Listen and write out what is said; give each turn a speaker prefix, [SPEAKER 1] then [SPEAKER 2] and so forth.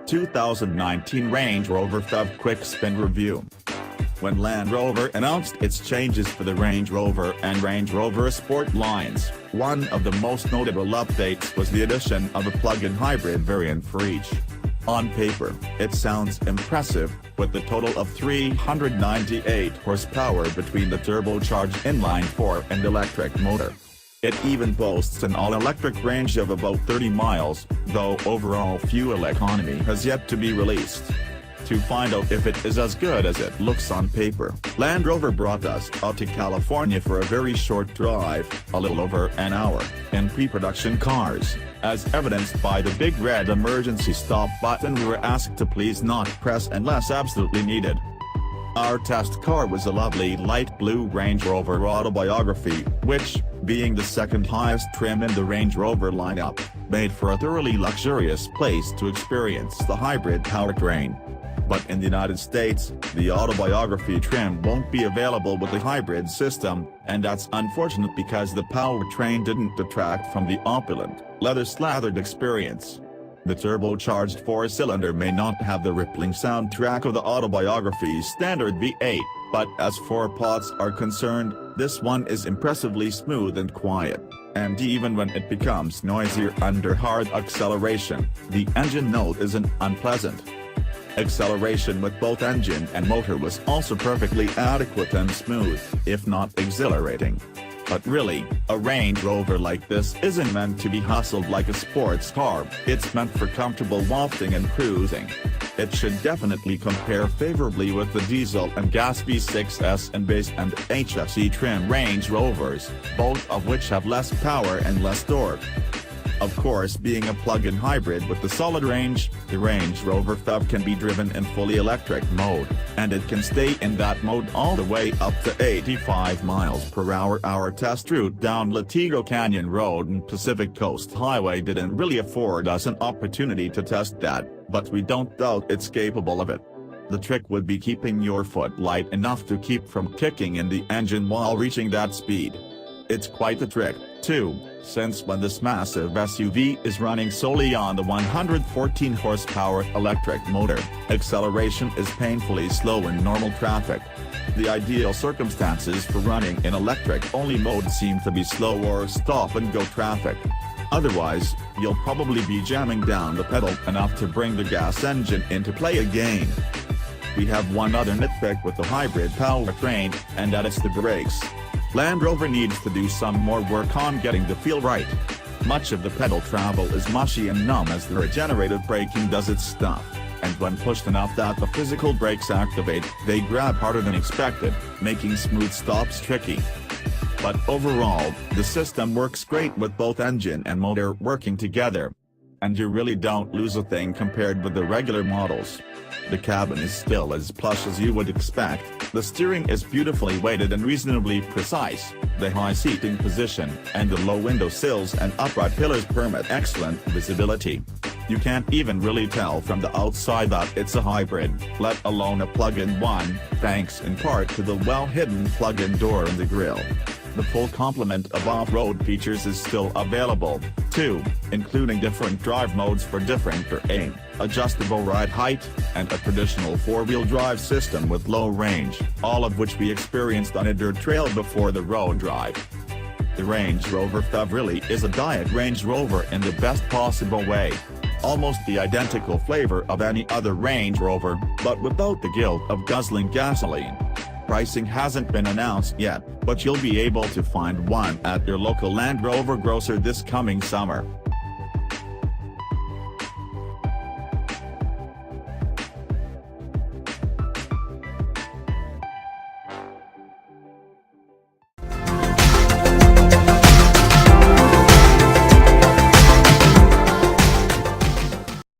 [SPEAKER 1] 2019 Range Rover PHEV Quick Spin Review. When Land Rover announced its changes for the Range Rover and Range Rover Sport lines, one of the most notable updates was the addition of a plug-in hybrid variant for each. On paper, it sounds impressive, with a total of 398 horsepower between the turbocharged inline-four and electric motor. It even boasts an all-electric range of about 30 miles, though overall fuel economy has yet to be released. To find out if it is as good as it looks on paper, Land Rover brought us out to California for a very short drive, a little over an hour, in pre-production cars. As evidenced by the big red emergency stop button we were asked to please not press unless absolutely needed. Our test car was a lovely light blue Range Rover Autobiography, which, being the second highest trim in the Range Rover lineup, made for a thoroughly luxurious place to experience the hybrid powertrain. But in the United States, the Autobiography trim won't be available with the hybrid system, and that's unfortunate because the powertrain didn't detract from the opulent, leather-slathered experience. The turbocharged four-cylinder may not have the rippling soundtrack of the Autobiography's standard V8, but as four pots are concerned, this one is impressively smooth and quiet, and even when it becomes noisier under hard acceleration, the engine note isn't unpleasant. Acceleration with both engine and motor was also perfectly adequate and smooth, if not exhilarating. But really, a Range Rover like this isn't meant to be hustled like a sports car, it's meant for comfortable wafting and cruising. It should definitely compare favorably with the diesel and gas V6s and base and HSE trim Range Rovers, both of which have less power and less torque. Of course, being a plug-in hybrid with the solid range, the Range Rover PHEV can be driven in fully electric mode, and it can stay in that mode all the way up to 85 miles per hour. Our test route down Latigo Canyon Road and Pacific Coast Highway didn't really afford us an opportunity to test that, but we don't doubt it's capable of it. The trick would be keeping your foot light enough to keep from kicking in the engine while reaching that speed. It's quite a trick, too, since when this massive SUV is running solely on the 114 horsepower electric motor, acceleration is painfully slow in normal traffic. The ideal circumstances for running in electric-only mode seem to be slow or stop-and-go traffic. Otherwise, you'll probably be jamming down the pedal enough to bring the gas engine into play again. We have one other nitpick with the hybrid powertrain, and that is the brakes. Land Rover needs to do some more work on getting the feel right. Much of the pedal travel is mushy and numb as the regenerative braking does its stuff, and when pushed enough that the physical brakes activate, they grab harder than expected, making smooth stops tricky. But overall, the system works great with both engine and motor working together. And you really don't lose a thing compared with the regular models. The cabin is still as plush as you would expect, the steering is beautifully weighted and reasonably precise, the high seating position and the low window sills and upright pillars permit excellent visibility. You can't even really tell from the outside that it's a hybrid, let alone a plug-in one, thanks in part to the well-hidden plug-in door in the grille. The full complement of off-road features is still available, too, including different drive modes for different terrain, adjustable ride height, and a traditional four-wheel drive system with low range, all of which we experienced on a dirt trail before the road drive. The Range Rover PHEV really is a diet Range Rover in the best possible way. Almost the identical flavor of any other Range Rover, but without the guilt of guzzling gasoline. Pricing hasn't been announced yet, but you'll be able to find one at your local Land Rover grocer this coming summer.